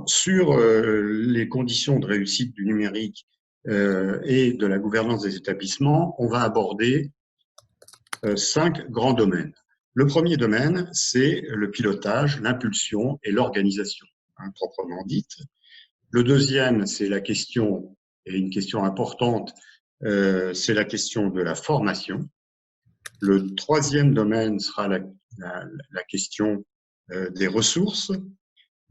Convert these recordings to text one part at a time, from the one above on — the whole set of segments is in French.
sur les conditions de réussite du numérique et de la gouvernance des établissements, on va aborder 5 grands domaines. Le premier domaine, c'est le pilotage, l'impulsion et l'organisation, proprement dite. Le deuxième, c'est la question, et une question importante, c'est la question de la formation. Le troisième domaine sera la question des ressources.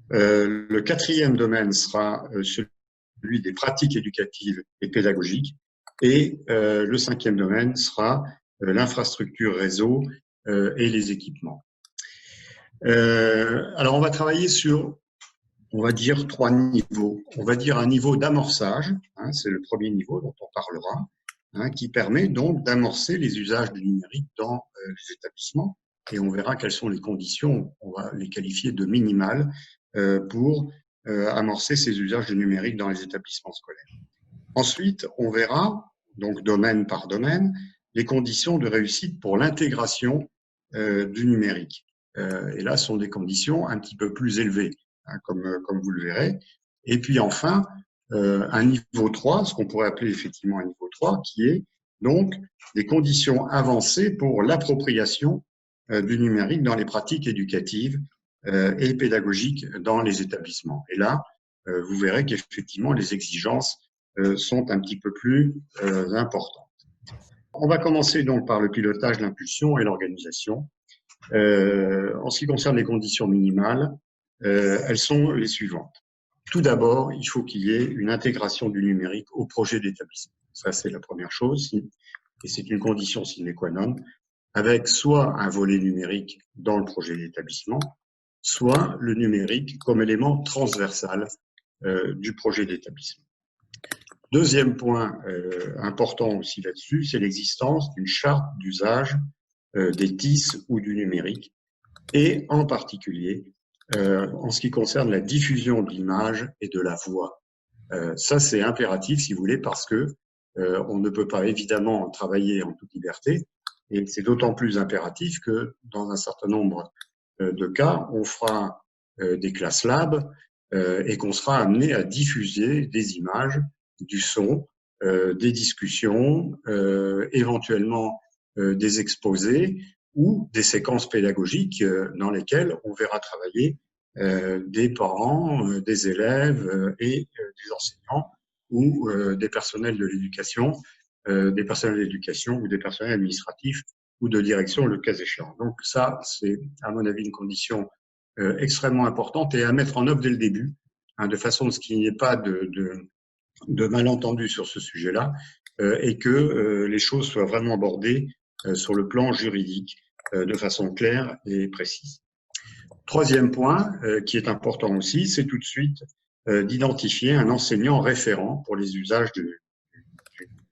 Le quatrième domaine sera celui des pratiques éducatives et pédagogiques. Et le cinquième domaine sera l'infrastructure réseau et les équipements. Alors, on va travailler sur, on va dire, 3 niveaux. On va dire un niveau d'amorçage, c'est le premier niveau dont on parlera, qui permet donc d'amorcer les usages du numérique dans les établissements. Et on verra quelles sont les conditions, on va les qualifier de minimales, pour amorcer ces usages du numérique dans les établissements scolaires. Ensuite, on verra, donc domaine par domaine, les conditions de réussite pour l'intégration du numérique. Et là, ce sont des conditions un petit peu plus élevées, comme vous le verrez. Et puis enfin, un niveau 3, ce qu'on pourrait appeler effectivement un niveau 3, qui est donc des conditions avancées pour l'appropriation du numérique dans les pratiques éducatives et pédagogiques dans les établissements. Et là, vous verrez qu'effectivement, les exigences sont un petit peu plus importantes. On va commencer donc par le pilotage, l'impulsion et l'organisation. En ce qui concerne les conditions minimales, elles sont les suivantes. Tout d'abord, il faut qu'il y ait une intégration du numérique au projet d'établissement. Ça, c'est la première chose, et c'est une condition sine qua non, avec soit un volet numérique dans le projet d'établissement, soit le numérique comme élément transversal du projet d'établissement. Deuxième point important aussi là-dessus, c'est l'existence d'une charte d'usage des TIS ou du numérique, et en particulier en ce qui concerne la diffusion de l'image et de la voix. Ça, c'est impératif, si vous voulez, parce que on ne peut pas évidemment travailler en toute liberté, et c'est d'autant plus impératif que dans un certain nombre de cas, on fera des classes lab et qu'on sera amené à diffuser des images, du son, des discussions, éventuellement des exposés ou des séquences pédagogiques dans lesquelles on verra travailler des parents, des élèves et des enseignants ou des personnels de l'éducation, ou des personnels administratifs ou de direction, le cas échéant. Donc ça, c'est à mon avis une condition extrêmement importante et à mettre en œuvre dès le début, de façon à ce qu'il n'y ait pas de malentendus sur ce sujet-là et que les choses soient vraiment abordées sur le plan juridique de façon claire et précise. Troisième point qui est important aussi, c'est tout de suite d'identifier un enseignant référent pour les usages du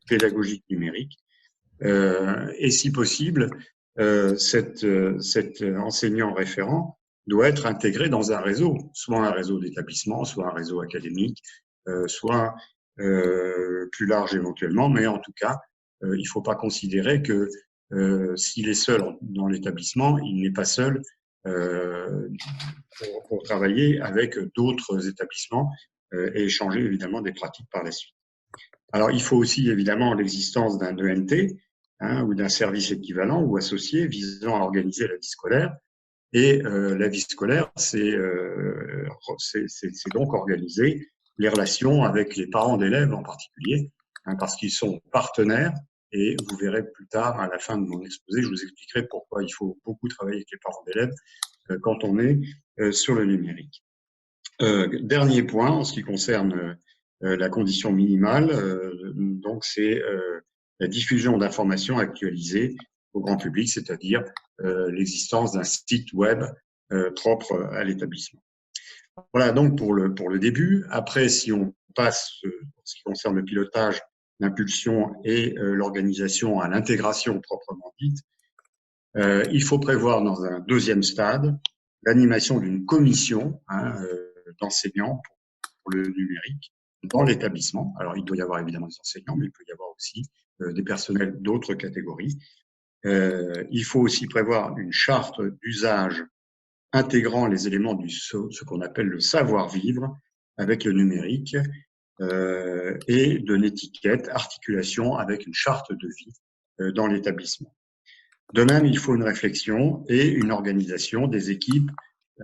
pédagogique numérique. Et si possible, cet enseignant référent doit être intégré dans un réseau, soit un réseau d'établissement, soit un réseau académique, soit plus large éventuellement, mais en tout cas, il ne faut pas considérer que s'il est seul dans l'établissement, il n'est pas seul pour travailler avec d'autres établissements et échanger évidemment des pratiques par la suite. Alors, il faut aussi évidemment l'existence d'un ENT ou d'un service équivalent ou associé visant à organiser la vie scolaire. Et la vie scolaire, c'est donc organiser les relations avec les parents d'élèves en particulier, parce qu'ils sont partenaires. Et vous verrez plus tard, à la fin de mon exposé, je vous expliquerai pourquoi il faut beaucoup travailler avec les parents d'élèves quand on est sur le numérique. Dernier point, en ce qui concerne la condition minimale, donc c'est la diffusion d'informations actualisées au grand public, c'est-à-dire l'existence d'un site web propre à l'établissement. Voilà donc pour le début. Après, si on passe, en ce qui concerne le pilotage, l'impulsion et l'organisation à l'intégration proprement dite, il faut prévoir dans un deuxième stade l'animation d'une commission d'enseignants pour le numérique dans l'établissement. Alors, il doit y avoir évidemment des enseignants, mais il peut y avoir aussi des personnels d'autres catégories. Il faut aussi prévoir une charte d'usage intégrant les éléments ce qu'on appelle le savoir-vivre, avec le numérique et de l'étiquette, articulation avec une charte de vie dans l'établissement. De même, il faut une réflexion et une organisation des équipes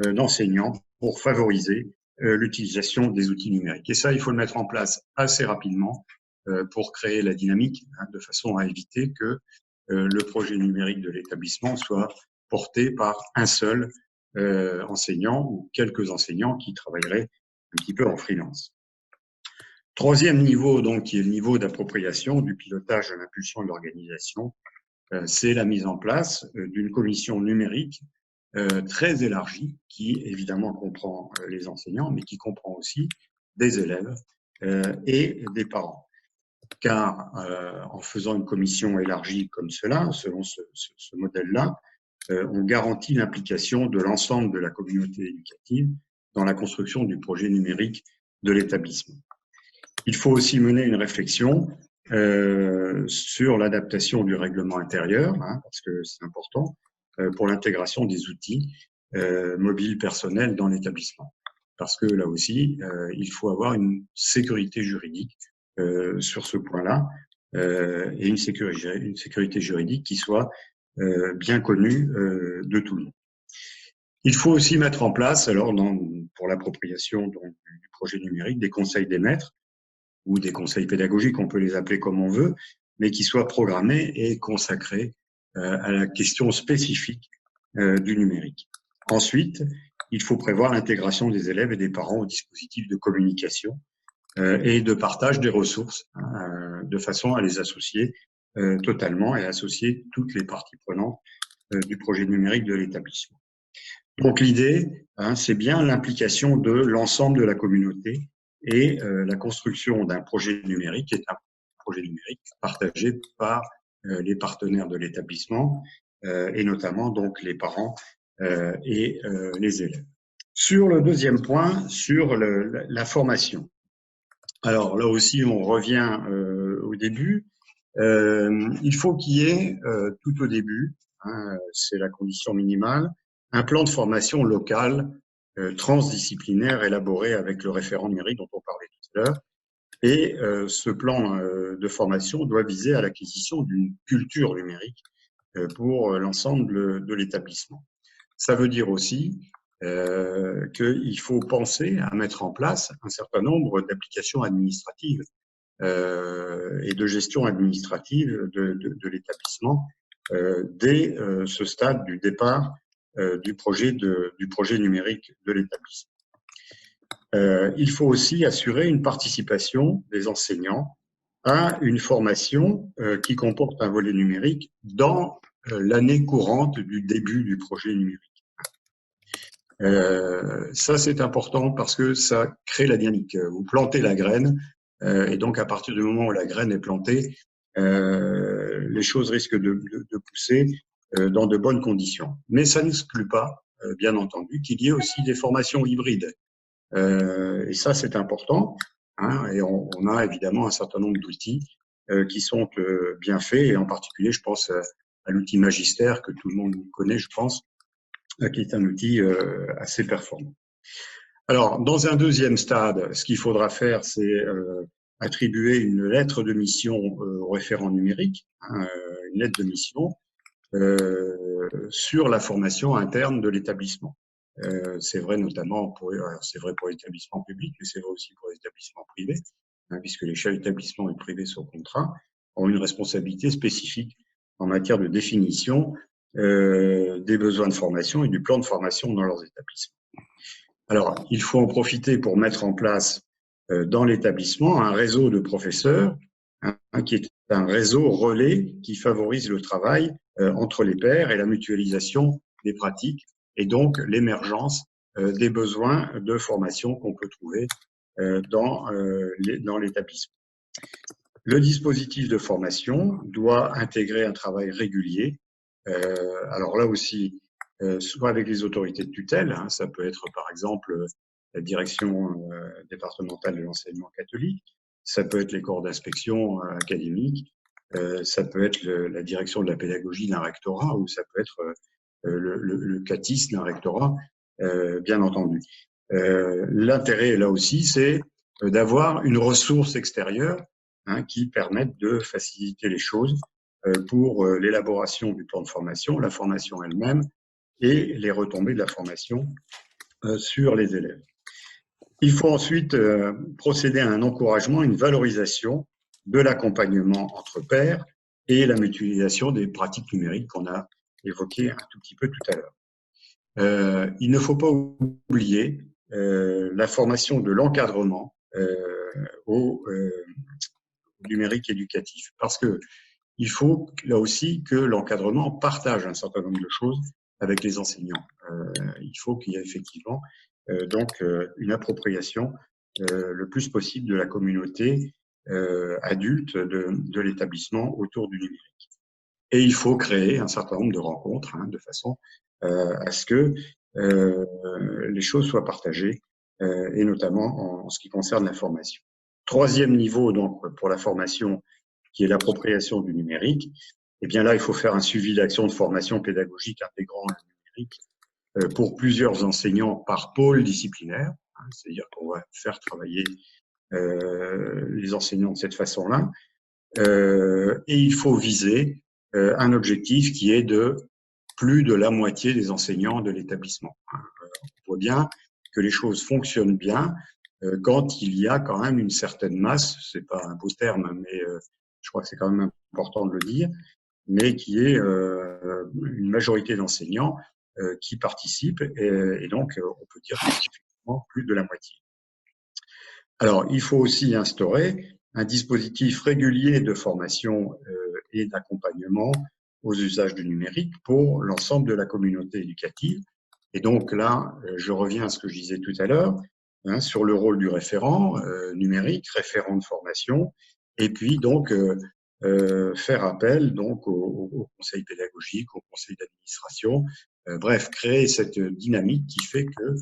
d'enseignants pour favoriser l'utilisation des outils numériques. Et ça, il faut le mettre en place assez rapidement pour créer la dynamique, de façon à éviter que le projet numérique de l'établissement soit porté par un seul enseignant ou quelques enseignants qui travailleraient un petit peu en freelance. Troisième niveau, donc, qui est le niveau d'appropriation du pilotage de l'impulsion de l'organisation, c'est la mise en place d'une commission numérique très élargie qui, évidemment, comprend les enseignants, mais qui comprend aussi des élèves et des parents. Car en faisant une commission élargie comme cela, selon ce modèle-là, on garantit l'implication de l'ensemble de la communauté éducative dans la construction du projet numérique de l'établissement. Il faut aussi mener une réflexion sur l'adaptation du règlement intérieur, parce que c'est important, pour l'intégration des outils mobiles personnels dans l'établissement. Parce que là aussi, il faut avoir une sécurité juridique sur ce point-là, et une sécurité juridique qui soit bien connue de tout le monde. Il faut aussi mettre en place, alors pour l'appropriation du projet numérique, des conseils des maîtres ou des conseils pédagogiques, on peut les appeler comme on veut, mais qui soient programmés et consacrés à la question spécifique du numérique. Ensuite, il faut prévoir l'intégration des élèves et des parents au dispositif de communication et de partage des ressources, de façon à les associer totalement et associer toutes les parties prenantes du projet numérique de l'établissement. Donc l'idée, c'est bien l'implication de l'ensemble de la communauté et la construction d'un projet numérique est un projet numérique partagé par les partenaires de l'établissement et notamment donc les parents et les élèves. Sur le deuxième point, sur la formation. Alors là aussi, on revient au début. Il faut qu'il y ait tout au début, c'est la condition minimale, un plan de formation local transdisciplinaire élaboré avec le référent numérique dont on parlait tout à l'heure. Et ce plan de formation doit viser à l'acquisition d'une culture numérique pour l'ensemble de l'établissement. Ça veut dire aussi qu'il faut penser à mettre en place un certain nombre d'applications administratives et de gestion administrative de l'établissement dès ce stade du départ du projet numérique de l'établissement. Il faut aussi assurer une participation des enseignants à une formation qui comporte un volet numérique dans l'année courante du début du projet numérique. Ça, c'est important parce que ça crée la dynamique. Vous plantez la graine et donc à partir du moment où la graine est plantée, les choses risquent de pousser dans de bonnes conditions. Mais ça n'exclut pas, bien entendu, qu'il y ait aussi des formations hybrides. Et ça, c'est important. Et on a évidemment un certain nombre d'outils qui sont bien faits, et en particulier, je pense à l'outil Magister que tout le monde connaît, je pense, qui est un outil assez performant. Alors, dans un deuxième stade, ce qu'il faudra faire, c'est attribuer une lettre de mission au référent numérique, une lettre de mission sur la formation interne de l'établissement. C'est vrai notamment c'est vrai pour les établissements publics, mais c'est vrai aussi pour les établissements privés, puisque les chefs d'établissement et privés sous contrat ont une responsabilité spécifique en matière de définition des besoins de formation et du plan de formation dans leurs établissements. Alors, il faut en profiter pour mettre en place dans l'établissement un réseau de professeurs, qui est un réseau relais qui favorise le travail entre les pairs et la mutualisation des pratiques et donc l'émergence des besoins de formation qu'on peut trouver dans l'établissement. Le dispositif de formation doit intégrer un travail régulier. Alors là aussi, soit avec les autorités de tutelle, ça peut être par exemple la direction départementale de l'enseignement catholique, ça peut être les corps d'inspection académique, ça peut être la direction de la pédagogie d'un rectorat, ou ça peut être le CATIS d'un rectorat, bien entendu. L'intérêt, là aussi, c'est d'avoir une ressource extérieure qui permette de faciliter les choses pour l'élaboration du plan de formation, la formation elle-même et les retombées de la formation sur les élèves. Il faut ensuite procéder à un encouragement, une valorisation de l'accompagnement entre pairs et la mutualisation des pratiques numériques qu'on a évoquées un tout petit peu tout à l'heure. Il ne faut pas oublier la formation de l'encadrement au numérique éducatif, parce que il faut là aussi que l'encadrement partage un certain nombre de choses avec les enseignants. Il faut qu'il y ait effectivement donc une appropriation le plus possible de la communauté adulte de l'établissement autour du numérique. Et il faut créer un certain nombre de rencontres de façon à ce que les choses soient partagées et notamment en ce qui concerne la formation. Troisième niveau donc pour la formation, qui est l'appropriation du numérique. Et bien là, il faut faire un suivi d'action de formation pédagogique intégrant le numérique pour plusieurs enseignants par pôle disciplinaire, c'est-à-dire qu'on va faire travailler les enseignants de cette façon-là. Et il faut viser un objectif qui est de plus de la moitié des enseignants de l'établissement. On voit bien que les choses fonctionnent bien quand il y a quand même une certaine masse, c'est pas un beau terme, mais je crois que c'est quand même important de le dire, mais qui est une majorité d'enseignants qui participent et donc on peut dire que c'est effectivement plus de la moitié. Alors, il faut aussi instaurer un dispositif régulier de formation et d'accompagnement aux usages du numérique pour l'ensemble de la communauté éducative. Et donc là, je reviens à ce que je disais tout à l'heure, sur le rôle du référent numérique, référent de formation, et puis donc faire appel donc au conseil pédagogique, au conseil d'administration, bref, créer cette dynamique qui fait que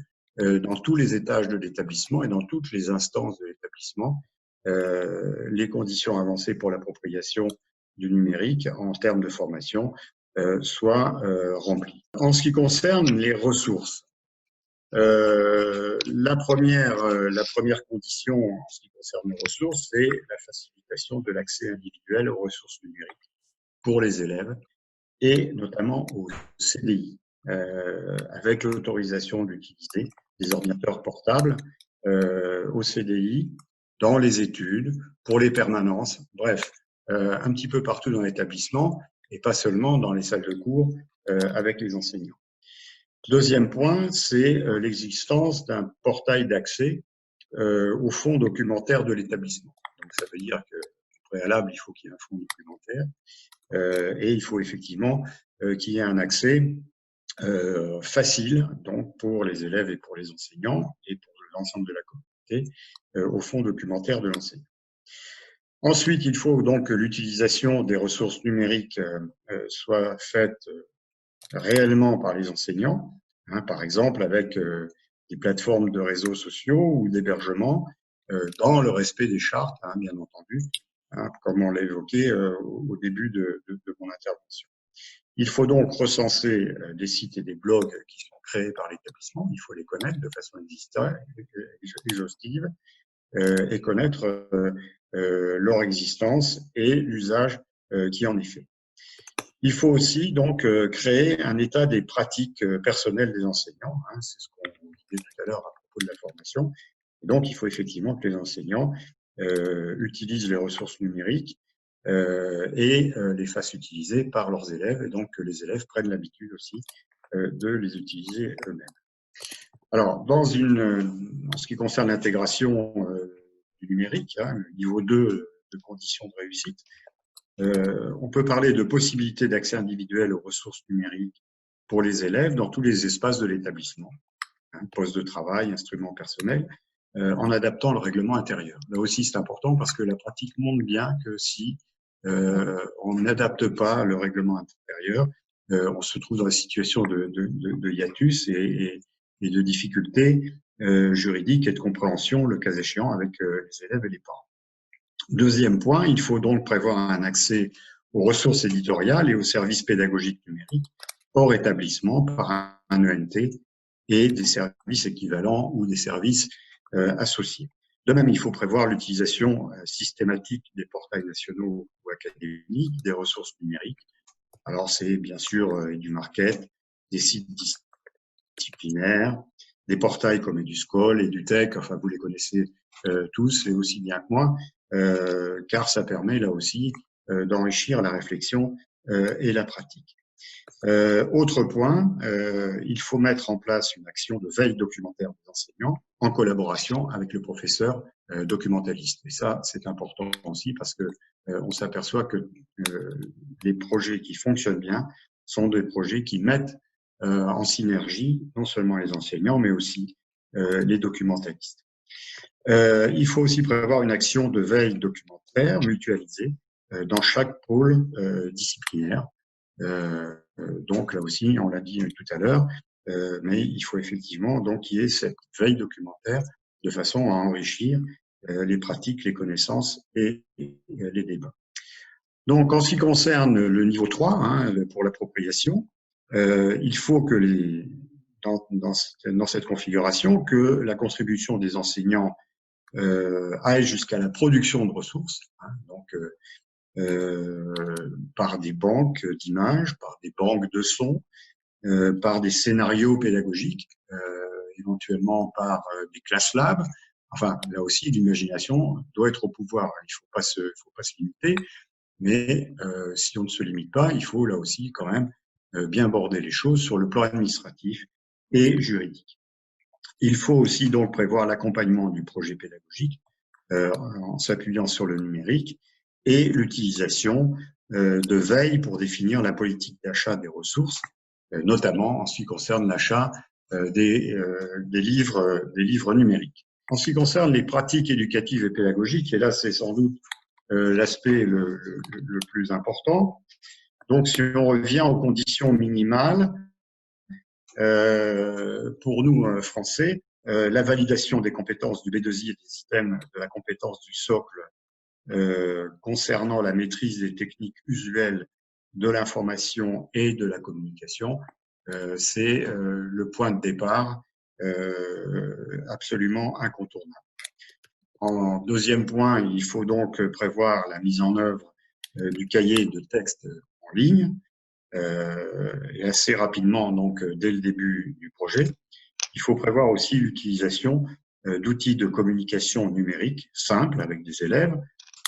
dans tous les étages de l'établissement et dans toutes les instances de l'établissement, les conditions avancées pour l'appropriation du numérique en termes de formation soient remplies. En ce qui concerne les ressources, la première condition en ce qui concerne les ressources, c'est la facilitation de l'accès individuel aux ressources numériques pour les élèves et notamment au CDI, avec l'autorisation d'utiliser des ordinateurs portables au CDI, dans les études, pour les permanences, bref, un petit peu partout dans l'établissement et pas seulement dans les salles de cours avec les enseignants. Deuxième point, c'est l'existence d'un portail d'accès au fonds documentaire de l'établissement. Donc, ça veut dire qu'au préalable, il faut qu'il y ait un fonds documentaire et il faut effectivement qu'il y ait un accès facile donc pour les élèves et pour les enseignants et pour l'ensemble de la communauté au fonds documentaire de l'enseignant. Ensuite, il faut donc que l'utilisation des ressources numériques soit faite réellement par les enseignants, par exemple avec des plateformes de réseaux sociaux ou d'hébergement dans le respect des chartes, bien entendu, comme on l'a évoqué au début de mon intervention. Il faut donc recenser des sites et des blogs qui sont créés par l'établissement, il faut les connaître de façon exhaustive et connaître leur existence et l'usage qui en est fait. Il faut aussi donc créer un état des pratiques personnelles des enseignants, c'est ce qu'on disait tout à l'heure à propos de la formation. Et donc, il faut effectivement que les enseignants utilisent les ressources numériques et les fassent utiliser par leurs élèves, et donc que les élèves prennent l'habitude aussi de les utiliser eux-mêmes. Alors, en ce qui concerne l'intégration du numérique, le niveau 2 de conditions de réussite, on peut parler de possibilités d'accès individuel aux ressources numériques pour les élèves dans tous les espaces de l'établissement, poste de travail, instruments personnels, en adaptant le règlement intérieur. Là aussi, c'est important parce que la pratique montre bien que si on n'adapte pas le règlement intérieur, on se trouve dans une situation de hiatus et de difficultés juridiques et de compréhension, le cas échéant, avec les élèves et les parents. Deuxième point, il faut donc prévoir un accès aux ressources éditoriales et aux services pédagogiques numériques hors établissement par un ENT et des services équivalents ou des services associés. De même, il faut prévoir l'utilisation systématique des portails nationaux ou académiques, des ressources numériques. Alors, c'est bien sûr du market, des sites disciplinaires, des portails comme EduSchool, EduTech, enfin, vous les connaissez tous et aussi bien que moi, car ça permet là aussi d'enrichir la réflexion et la pratique. Autre point, il faut mettre en place une action de veille documentaire des enseignants en collaboration avec le professeur documentaliste. Et ça, c'est important aussi parce que on s'aperçoit que les projets qui fonctionnent bien sont des projets qui mettent en synergie non seulement les enseignants, mais aussi les documentalistes. Il faut aussi prévoir une action de veille documentaire mutualisée dans chaque pôle disciplinaire. Donc là aussi, on l'a dit tout à l'heure, mais il faut effectivement donc qu'il y ait cette veille documentaire de façon à enrichir les pratiques, les connaissances et les débats. Donc en ce qui concerne le niveau 3, hein, pour l'appropriation, il faut que dans cette configuration, que la contribution des enseignants aille jusqu'à la production de ressources, hein, donc par des banques d'images, par des banques de sons, par des scénarios pédagogiques, éventuellement par des class labs. Enfin, là aussi, l'imagination doit être au pouvoir. Il ne faut pas se limiter, mais si on ne se limite pas, il faut là aussi quand même bien border les choses sur le plan administratif et juridique. Il faut aussi donc prévoir l'accompagnement du projet pédagogique en s'appuyant sur le numérique et l'utilisation de veille pour définir la politique d'achat des ressources, notamment en ce qui concerne l'achat des livres numériques. En ce qui concerne les pratiques éducatives et pédagogiques, et là c'est sans doute l'aspect le plus important. Donc si on revient aux conditions minimales, pour nous Français, la validation des compétences du B2I et des systèmes de la compétence du socle concernant la maîtrise des techniques usuelles de l'information et de la communication, c'est le point de départ absolument incontournable. En deuxième point, il faut donc prévoir la mise en œuvre du cahier de texte en ligne, et assez rapidement, donc dès le début du projet. Il faut prévoir aussi l'utilisation d'outils de communication numérique simples avec des élèves,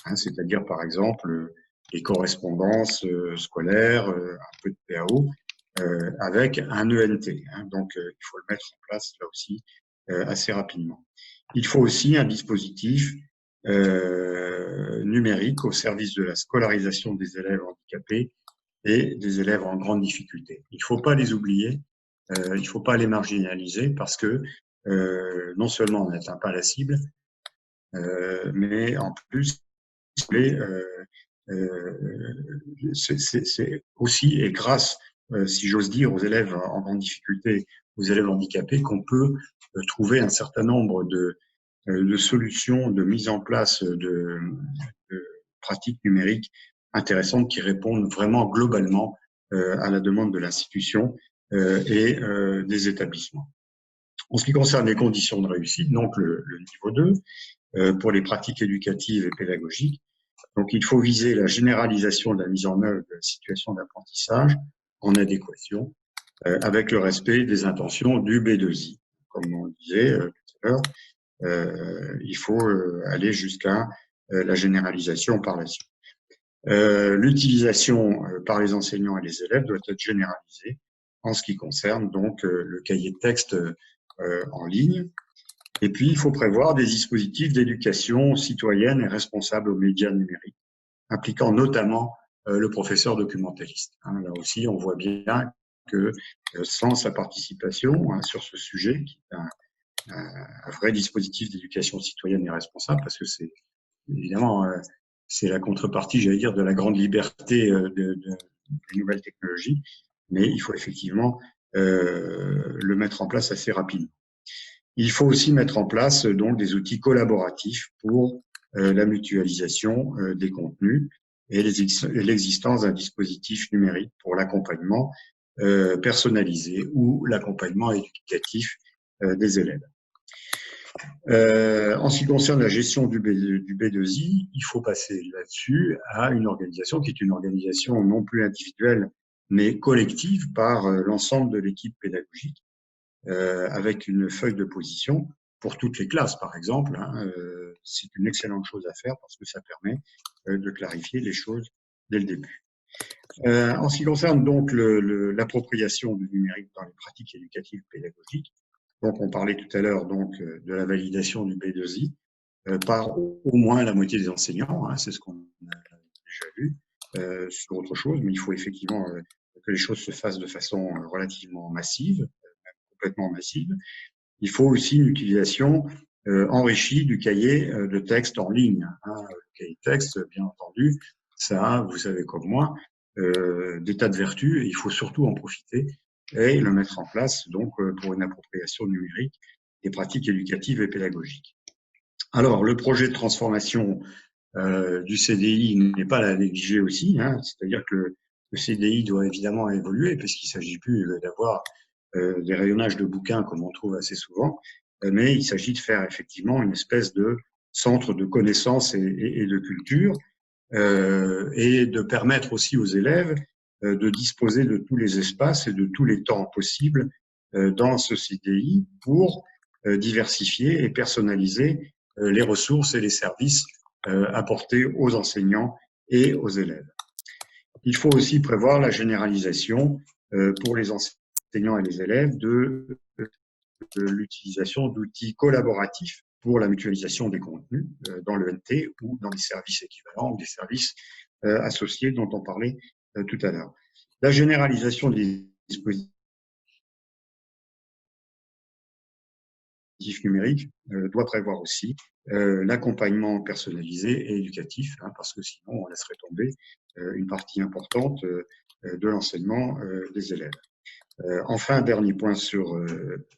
hein, c'est-à-dire par exemple les correspondances scolaires, un peu de PAO, avec un ENT. Hein, donc il faut le mettre en place là aussi assez rapidement. Il faut aussi un dispositif numérique au service de la scolarisation des élèves handicapés et des élèves en grande difficulté. Il ne faut pas les oublier, il ne faut pas les marginaliser parce que non seulement on n'atteint pas la cible, mais en plus, c'est aussi et grâce, si j'ose dire, aux élèves en grande difficulté, aux élèves handicapés, qu'on peut trouver un certain nombre de solutions, de mise en place de pratiques numériques intéressantes qui répondent vraiment globalement à la demande de l'institution et des établissements. En ce qui concerne les conditions de réussite, donc le niveau 2, pour les pratiques éducatives et pédagogiques, donc il faut viser la généralisation de la mise en œuvre de la situation d'apprentissage en adéquation avec le respect des intentions du B2I. Comme on le disait tout à l'heure, il faut aller jusqu'à la généralisation par la suite. L'utilisation par les enseignants et les élèves doit être généralisée en ce qui concerne donc le cahier de texte en ligne. Et puis, il faut prévoir des dispositifs d'éducation citoyenne et responsable aux médias numériques, impliquant notamment le professeur documentaliste. Hein, là aussi, on voit bien que sans sa participation sur ce sujet, qui est un vrai dispositif d'éducation citoyenne et responsable, parce que c'est évidemment c'est la contrepartie, j'allais dire, de la grande liberté des nouvelles technologies, mais il faut effectivement le mettre en place assez rapidement. Il faut aussi mettre en place donc des outils collaboratifs pour la mutualisation des contenus et l'existence d'un dispositif numérique pour l'accompagnement personnalisé ou l'accompagnement éducatif des élèves. En ce qui concerne la gestion du B2I, il faut passer là-dessus à une organisation qui est une organisation non plus individuelle, mais collective par l'ensemble de l'équipe pédagogique, avec une feuille de position pour toutes les classes, par exemple. C'est une excellente chose à faire parce que ça permet de clarifier les choses dès le début. En ce qui concerne donc l'appropriation du numérique dans les pratiques éducatives pédagogiques, donc on parlait tout à l'heure donc de la validation du B2I par au moins la moitié des enseignants, c'est ce qu'on a déjà vu sur autre chose, mais il faut effectivement que les choses se fassent de façon relativement massive, complètement massive. Il faut aussi une utilisation enrichie du cahier de texte en ligne. Le cahier de texte, bien entendu, ça a, vous savez comme moi, des tas de vertus et il faut surtout en profiter et le mettre en place donc pour une appropriation numérique des pratiques éducatives et pédagogiques. Alors, le projet de transformation du CDI n'est pas à négliger aussi, c'est-à-dire que le CDI doit évidemment évoluer puisqu'il ne s'agit plus d'avoir des rayonnages de bouquins comme on trouve assez souvent, mais il s'agit de faire effectivement une espèce de centre de connaissances et de culture et de permettre aussi aux élèves de disposer de tous les espaces et de tous les temps possibles dans ce CDI pour diversifier et personnaliser les ressources et les services apportés aux enseignants et aux élèves. Il faut aussi prévoir la généralisation pour les enseignants et les élèves de l'utilisation d'outils collaboratifs pour la mutualisation des contenus dans le NT ou dans les services équivalents ou des services associés dont on parlait tout à l'heure. La généralisation des dispositifs numériques doit prévoir aussi l'accompagnement personnalisé et éducatif, parce que sinon on laisserait tomber une partie importante de l'enseignement des élèves. Enfin, dernier point sur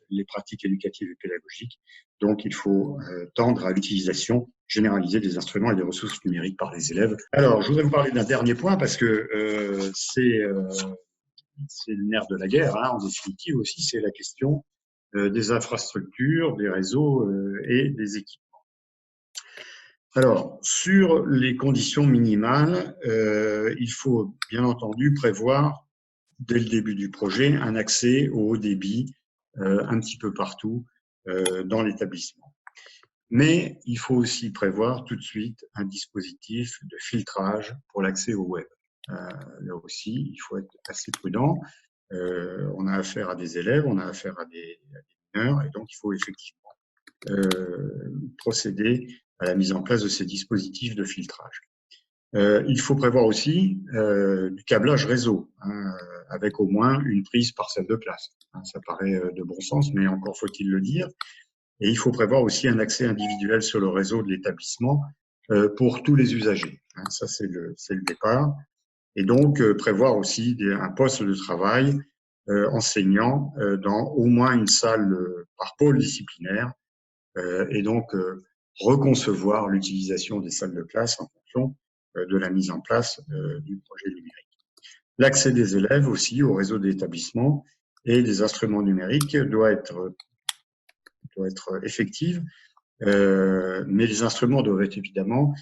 les pratiques éducatives et pédagogiques. Donc, il faut tendre à l'utilisation généralisée des instruments et des ressources numériques par les élèves. Alors, je voudrais vous parler d'un dernier point parce que c'est le nerf de la guerre, en définitive aussi, c'est la question des infrastructures, des réseaux et des équipements. Alors, sur les conditions minimales, il faut bien entendu prévoir dès le début du projet, un accès au haut débit un petit peu partout dans l'établissement. Mais il faut aussi prévoir tout de suite un dispositif de filtrage pour l'accès au web. Là aussi, il faut être assez prudent. On a affaire à des élèves, on a affaire à des mineurs, et donc il faut effectivement procéder à la mise en place de ces dispositifs de filtrage. Il faut prévoir aussi du câblage réseau, avec au moins une prise par salle de classe. Ça paraît de bon sens, mais encore faut-il le dire. Et il faut prévoir aussi un accès individuel sur le réseau de l'établissement pour tous les usagers. Ça, c'est le départ. Et donc, prévoir aussi un poste de travail enseignant dans au moins une salle par pôle disciplinaire et donc reconcevoir l'utilisation des salles de classe en fonction de la mise en place du projet numérique. L'accès des élèves aussi au réseau d'établissement et des instruments numériques doit être effective, mais les instruments doivent être évidemment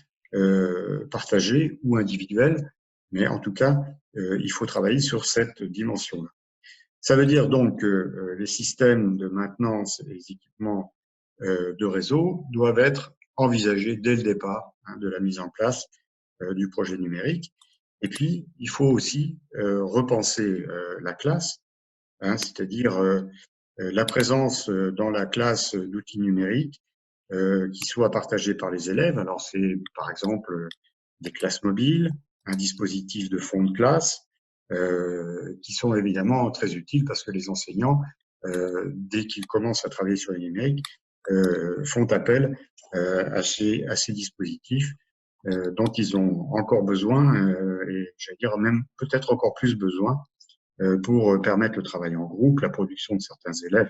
partagés ou individuels, mais en tout cas, il faut travailler sur cette dimension-là. Ça veut dire donc que les systèmes de maintenance et les équipements de réseau doivent être envisagés dès le départ de la mise en place du projet numérique. Et puis, il faut aussi repenser la classe, c'est-à-dire la présence dans la classe d'outils numériques qui soient partagés par les élèves. Alors, c'est par exemple des classes mobiles, un dispositif de fond de classe, qui sont évidemment très utiles parce que les enseignants, dès qu'ils commencent à travailler sur les numériques, font appel à ces dispositifs dont ils ont encore besoin, et j'allais dire même peut-être encore plus besoin pour permettre le travail en groupe, la production de certains élèves,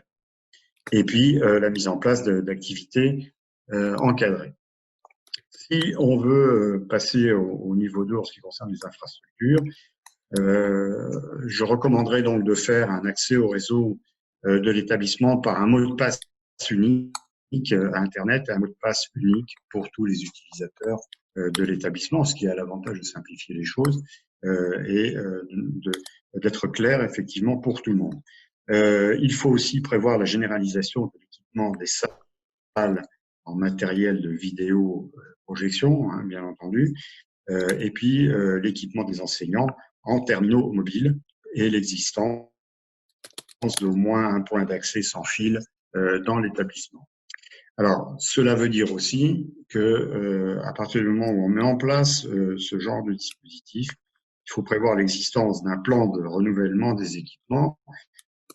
et puis la mise en place d'activités encadrées. Si on veut passer au niveau 2 en ce qui concerne les infrastructures, Je recommanderais donc de faire un accès au réseau de l'établissement par un mot de passe unique à Internet, un mot de passe unique pour tous les utilisateurs de l'établissement, ce qui a l'avantage de simplifier les choses et d'être clair effectivement pour tout le monde. Il faut aussi prévoir la généralisation de l'équipement des salles en matériel de vidéo projection, hein, bien entendu, et puis l'équipement des enseignants en terminaux mobiles et l'existence d'au moins un point d'accès sans fil dans l'établissement. Alors, cela veut dire aussi que à partir du moment où on met en place ce genre de dispositif, il faut prévoir l'existence d'un plan de renouvellement des équipements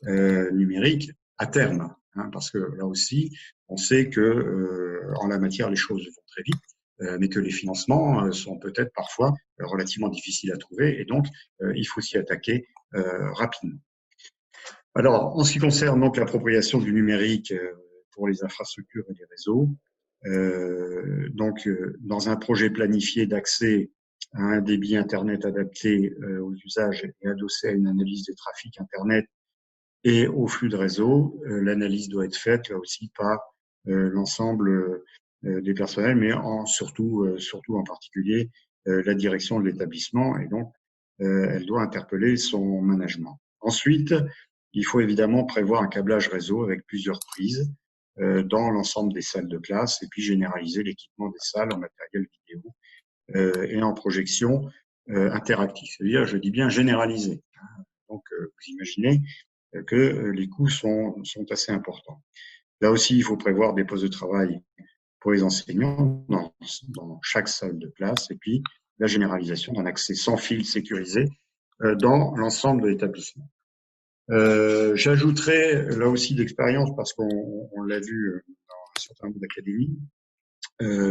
numériques à terme, hein, parce que là aussi, on sait que en la matière, les choses vont très vite, mais que les financements sont peut-être parfois relativement difficiles à trouver, et donc il faut s'y attaquer rapidement. Alors, en ce qui concerne donc l'appropriation du numérique pour les infrastructures et les réseaux, dans un projet planifié d'accès à un débit Internet adapté aux usages et adossé à une analyse des trafics Internet et au flux de réseau, l'analyse doit être faite là aussi par l'ensemble des personnels, mais surtout en particulier la direction de l'établissement, et donc elle doit interpeller son management. Ensuite, il faut évidemment prévoir un câblage réseau avec plusieurs prises dans l'ensemble des salles de classe, et puis généraliser l'équipement des salles en matériel vidéo et en projection interactive. C'est-à-dire, je dis bien généraliser. Donc, vous imaginez que les coûts sont assez importants. Là aussi, il faut prévoir des postes de travail pour les enseignants dans chaque salle de classe, et puis la généralisation d'un accès sans fil sécurisé dans l'ensemble de l'établissement. J'ajouterai là aussi d'expérience, parce qu'on l'a vu dans un certain nombre d'académies,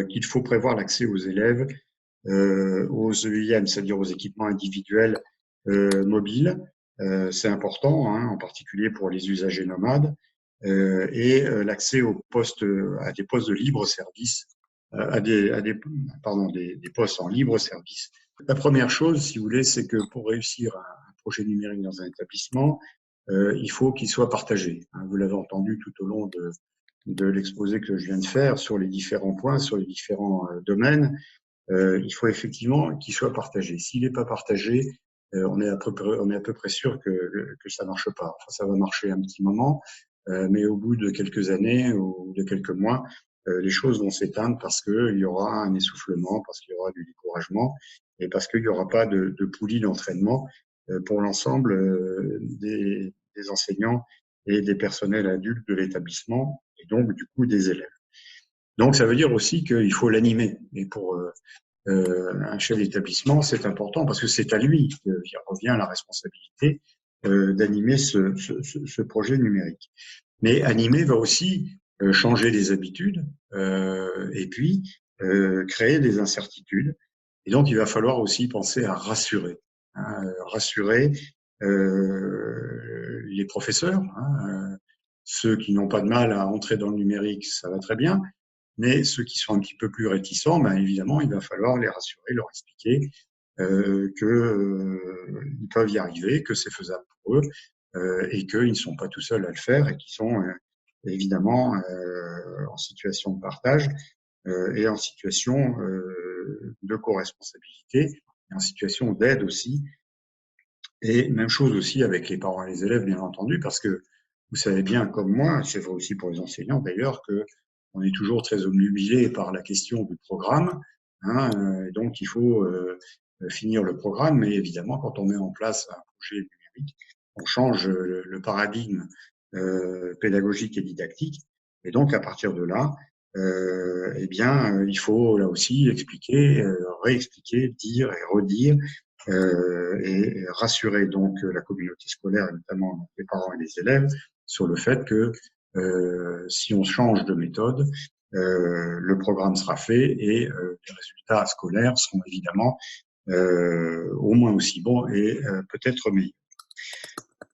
qu'il faut prévoir l'accès aux élèves aux EIM, c'est-à-dire aux équipements individuels mobiles. C'est important, hein, en particulier pour les usagers nomades, et l'accès aux postes, à des postes de libre service, des postes en libre service. La première chose, si vous voulez, c'est que pour réussir un projet numérique dans un établissement, il faut qu'il soit partagé. Vous l'avez entendu tout au long de l'exposé que je viens de faire sur les différents points, sur les différents domaines. Il faut effectivement qu'il soit partagé. S'il n'est pas partagé, on est à peu près sûr que ça marche pas. Enfin, ça va marcher un petit moment, mais au bout de quelques années ou de quelques mois, les choses vont s'éteindre parce qu'il y aura un essoufflement, parce qu'il y aura du découragement et parce qu'il n'y aura pas de poulie d'entraînement pour l'ensemble des enseignants et des personnels adultes de l'établissement, et donc du coup des élèves. Donc ça veut dire aussi qu'il faut l'animer. Et pour un chef d'établissement, c'est important parce que c'est à lui qu'il revient la responsabilité d'animer ce projet numérique. Mais animer va aussi changer les habitudes et puis créer des incertitudes. Et donc, il va falloir aussi penser à rassurer. Hein, rassurer les professeurs. Hein, ceux qui n'ont pas de mal à entrer dans le numérique, ça va très bien. Mais ceux qui sont un petit peu plus réticents, ben évidemment, il va falloir les rassurer, leur expliquer qu'ils peuvent y arriver, que c'est faisable pour eux et qu'ils ne sont pas tout seuls à le faire et qu'ils sont évidemment en situation de partage et en situation de co-responsabilité et en situation d'aide aussi. Et même chose aussi avec les parents et les élèves, bien entendu, parce que vous savez bien comme moi, c'est vrai aussi pour les enseignants d'ailleurs, que on est toujours très obnubilé par la question du programme. Hein, et donc, il faut finir le programme, mais évidemment, quand on met en place un projet numérique, on change le paradigme pédagogique et didactique. Et donc, à partir de là, eh bien, il faut là aussi expliquer, réexpliquer, dire et redire et rassurer donc la communauté scolaire, et notamment les parents et les élèves, sur le fait que si on change de méthode, le programme sera fait et les résultats scolaires seront évidemment au moins aussi bons et peut-être meilleurs.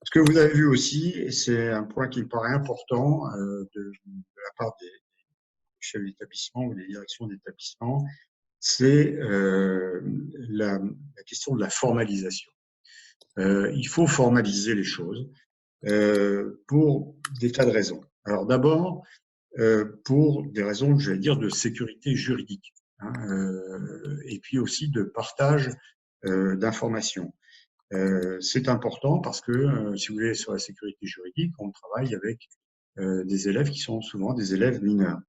Ce que vous avez vu aussi, et c'est un point qui me paraît important de la part des chefs d'établissement ou des directions d'établissement, c'est la question de la formalisation. il faut formaliser les choses pour des tas de raisons. Alors d'abord, pour des raisons, j'allais dire, de sécurité juridique, hein, et puis aussi de partage d'informations. C'est important parce que, si vous voulez, sur la sécurité juridique, on travaille avec des élèves qui sont souvent des élèves mineurs.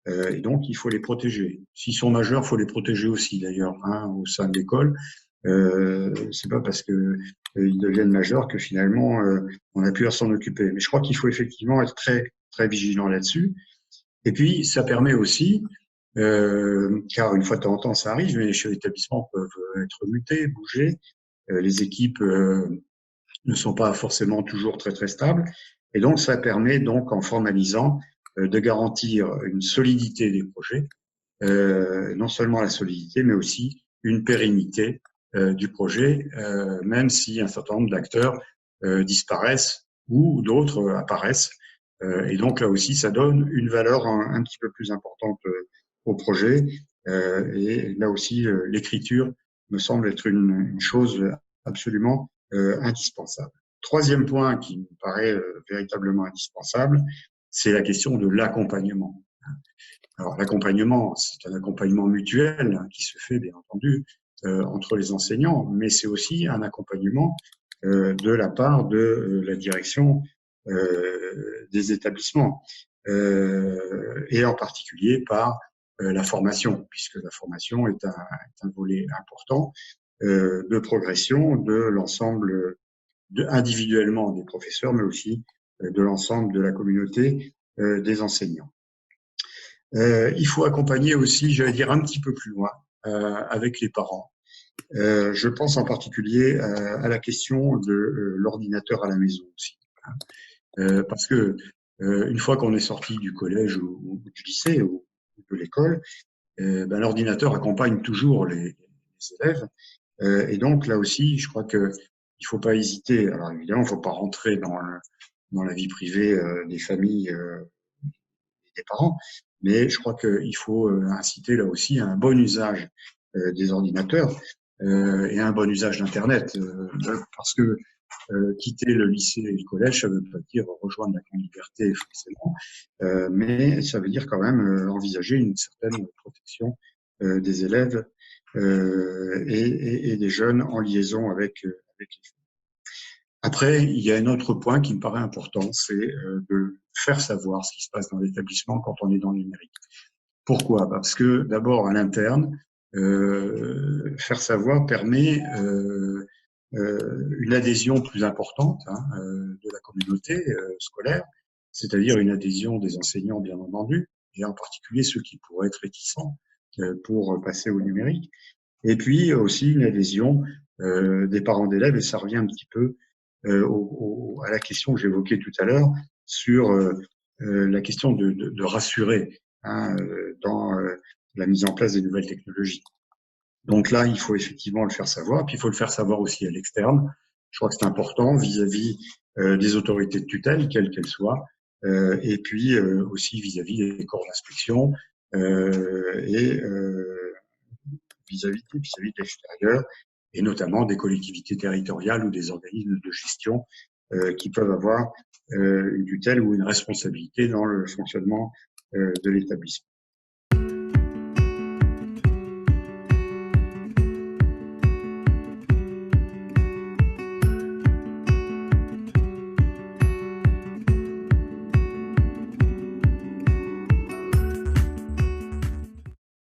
Et donc, il faut les protéger. S'ils sont majeurs, il faut les protéger aussi, d'ailleurs, hein, au sein de l'école. C'est pas parce que ils deviennent majeurs que finalement on n'a plus à s'en occuper. Mais je crois qu'il faut effectivement être très très vigilant là-dessus. Et puis, ça permet aussi, car une fois de temps en temps ça arrive, mais les chefs d'établissement peuvent être mutés, bouger. Les équipes ne sont pas forcément toujours très très stables. Et donc, ça permet donc, en formalisant, de garantir une solidité des projets, non seulement la solidité, mais aussi une pérennité du projet, même si un certain nombre d'acteurs disparaissent ou d'autres apparaissent. Et donc là aussi, ça donne une valeur un petit peu plus importante au projet. Et là aussi, l'écriture me semble être une chose absolument indispensable. Troisième point qui me paraît véritablement indispensable, c'est la question de l'accompagnement. Alors l'accompagnement, c'est un accompagnement mutuel hein, qui se fait bien entendu entre les enseignants, mais c'est aussi un accompagnement de la part de la direction des établissements et en particulier par la formation, puisque la formation est un volet important de progression de l'ensemble individuellement des professeurs, mais aussi de l'ensemble de la communauté des enseignants. Il faut accompagner aussi, j'allais dire, un petit peu plus loin avec les parents. Je pense en particulier à la question de l'ordinateur à la maison aussi. Parce que une fois qu'on est sorti du collège ou du lycée ou de l'école, ben, l'ordinateur accompagne toujours les élèves. Et donc là aussi, je crois que il faut pas hésiter. Alors évidemment, il faut pas rentrer dans la vie privée des familles et des parents, mais je crois qu'il faut inciter là aussi à un bon usage des ordinateurs et à un bon usage d'Internet, parce que quitter le lycée et le collège, ça ne veut pas dire rejoindre la grande liberté forcément, mais ça veut dire quand même envisager une certaine protection des élèves et des jeunes en liaison avec les familles. Après, il y a un autre point qui me paraît important, c'est de faire savoir ce qui se passe dans l'établissement quand on est dans le numérique. Pourquoi? Parce que d'abord, à l'interne, faire savoir permet une adhésion plus importante hein, de la communauté scolaire, c'est-à-dire une adhésion des enseignants, bien entendu, et en particulier ceux qui pourraient être réticents pour passer au numérique. Et puis aussi une adhésion des parents d'élèves, et ça revient un petit peu à la question que j'évoquais tout à l'heure sur la question de rassurer hein, dans la mise en place des nouvelles technologies. Donc là, il faut effectivement le faire savoir, puis il faut le faire savoir aussi à l'externe. Je crois que c'est important vis-à-vis des autorités de tutelle, quelles qu'elles soient, et puis aussi vis-à-vis des corps d'inspection et vis-à-vis de l'extérieur, et notamment des collectivités territoriales ou des organismes de gestion qui peuvent avoir une tutelle ou une responsabilité dans le fonctionnement de l'établissement.